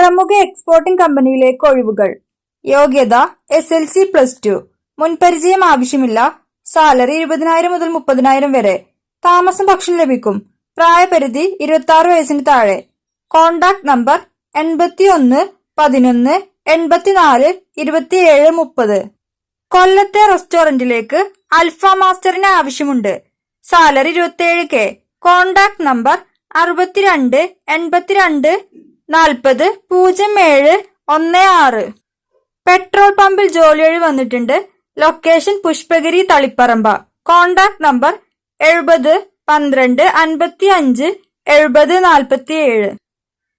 പ്രമുഖ എക്സ്പോർട്ടിംഗ് കമ്പനിയിലേക്ക് ഒഴിവുകൾ. യോഗ്യത SLC+2. മുൻപരിചയം ആവശ്യമില്ല. സാലറി 20,000 മുതൽ 30,000 വരെ. താമസം ഭക്ഷണം ലഭിക്കും. പ്രായപരിധി 26 വയസ്സിന് താഴെ. Contact number 81 11 84 27 30. കൊല്ലത്തെ റെസ്റ്റോറന്റിലേക്ക് അൽഫ മാസ്റ്ററിന് ആവശ്യമുണ്ട്. Salary 27K. Contact number 62 82 40 07 16. Petrol പമ്പിൽ ജോലിയൊഴി വന്നിട്ടുണ്ട്. Location Pushpagiri Taliparamba. Contact number 70 12 55 70 47.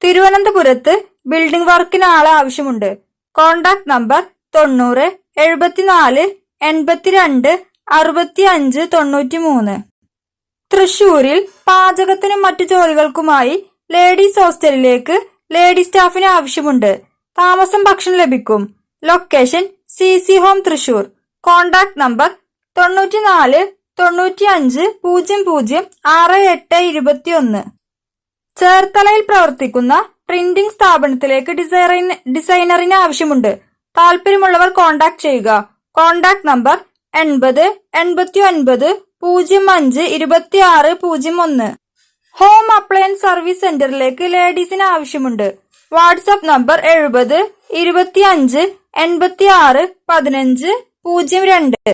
തിരുവനന്തപുരത്ത് ബിൽഡിംഗ് വർക്കിന് ആളെ ആവശ്യമുണ്ട്. Contact number 90 74 82 65 93. തൃശൂരിൽ പാചകത്തിനും മറ്റു ജോലികൾക്കുമായി ലേഡീസ് ഹോസ്റ്റലിലേക്ക് ലേഡി സ്റ്റാഫിന് ആവശ്യമുണ്ട്. താമസം ഭക്ഷണം ലഭിക്കും. Location CC home Thrissur. Contact number 94 95 00 68 21. ചേർത്തലയിൽ പ്രവർത്തിക്കുന്ന പ്രിന്റിംഗ് സ്ഥാപനത്തിലേക്ക് ഡിസൈനറിന് ആവശ്യമുണ്ട്. താല്പര്യമുള്ളവർ കോണ്ടാക്ട് ചെയ്യുക. Contact number 80 89 05 26 01. Home appliance service സെന്ററിലേക്ക് ലേഡീസിന് ആവശ്യമുണ്ട്. WhatsApp number 70 25 86 15 02.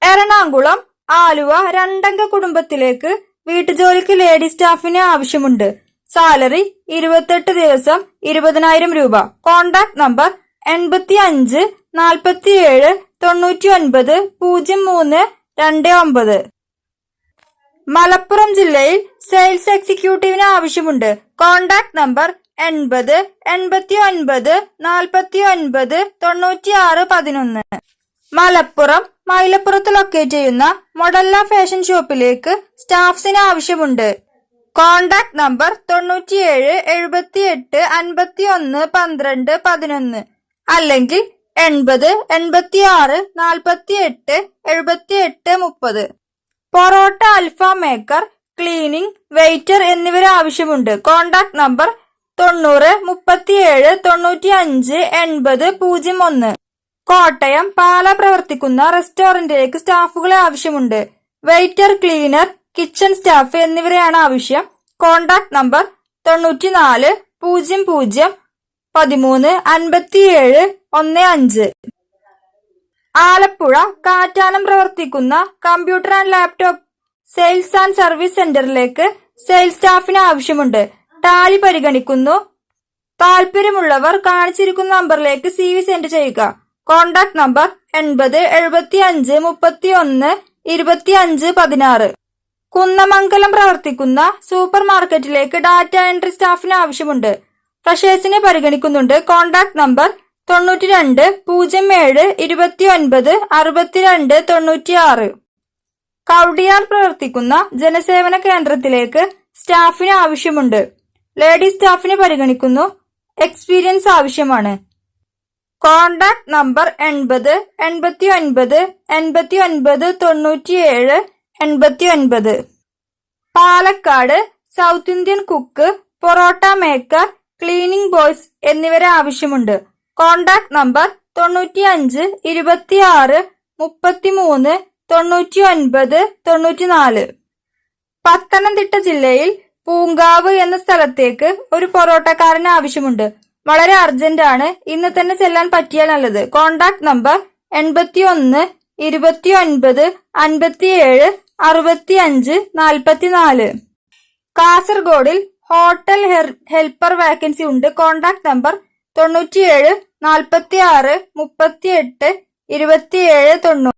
എറണാകുളം ആലുവ രണ്ടംഗ കുടുംബത്തിലേക്ക് വീട്ടുജോലിക്ക് ലേഡി സ്റ്റാഫിന് ആവശ്യമുണ്ട്. സാലറി 28 ദിവസം 20,000 രൂപ. Contact number 85 47 99 03 29. മലപ്പുറം ജില്ലയിൽ സെയിൽസ് എക്സിക്യൂട്ടീവിന് ആവശ്യമുണ്ട്. Contact number 80 89 49 96 11. മലപ്പുറം മൈലപ്പുറത്ത് ലൊക്കേറ്റ് ചെയ്യുന്ന മൊഡല്ല ഫാഷൻ ഷോപ്പിലേക്ക് സ്റ്റാഫ്സിന് ആവശ്യമുണ്ട്. കോണ്ടാക്ട് നമ്പർ 97 78 51 12 11 അല്ലെങ്കിൽ 80 86 48 78 30. പൊറോട്ട അൽഫ മേക്കർ, ക്ലീനിംഗ്, വെയിറ്റർ എന്നിവരെ ആവശ്യമുണ്ട്. Contact number 90 37 95 80 01. കോട്ടയം പാല പ്രവർത്തിക്കുന്ന റെസ്റ്റോറന്റിലേക്ക് സ്റ്റാഫുകളെ ആവശ്യമുണ്ട്. വെയിറ്റർ, ക്ലീനർ, കിച്ചൺ സ്റ്റാഫ് എന്നിവരെയാണ് ആവശ്യം. Contact number 94 00 13 57 15. ആലപ്പുഴ കാറ്റാനം പ്രവർത്തിക്കുന്ന computer and laptop sales and service സെന്ററിലേക്ക് സെയിൽസ് സ്റ്റാഫിന് ആവശ്യമുണ്ട്. ടാലി പരിഗണിക്കുന്നു. താല്പര്യമുള്ളവർ കാണിച്ചിരിക്കുന്ന നമ്പറിലേക്ക് CV സെൻഡ് ചെയ്യുക. Contact number 80 75 31 25 16. കുന്നമംഗലം പ്രവർത്തിക്കുന്ന സൂപ്പർ മാർക്കറ്റിലേക്ക് ഡാറ്റ എൻട്രി സ്റ്റാഫിന് ആവശ്യമുണ്ട്. ഫ്രഷേഴ്സിനെ പരിഗണിക്കുന്നുണ്ട്. Contact number 92 07 29 62 96. കൗടിയാർ പ്രവർത്തിക്കുന്ന ജനസേവന കേന്ദ്രത്തിലേക്ക് സ്റ്റാഫിന് ആവശ്യമുണ്ട്. ലേഡീസ് സ്റ്റാഫിനെ പരിഗണിക്കുന്നു. എക്സ്പീരിയൻസ് ആവശ്യമാണ്. Contact number 80 89 89 97 89. Palakkad south Indian cook, parotta maker, cleaning boys എന്നിവരെ ആവശ്യമുണ്ട്. Contact number 95 26 33 99 94. പത്തനംതിട്ട ജില്ലയിൽ പൂങ്കാവ് എന്ന സ്ഥലത്തേക്ക് ഒരു പൊറോട്ടക്കാരന് ആവശ്യമുണ്ട്. വളരെ അർജന്റ് ആണ്. ഇന്ന് തന്നെ ചെല്ലാൻ പറ്റിയാൽ നല്ലത്. Contact number 81 29 57 65 44. കാസർഗോഡിൽ ഹോട്ടൽ ഹെൽപ്പർ വാക്കൻസി ഉണ്ട്. Contact number 97 46 38 27 90.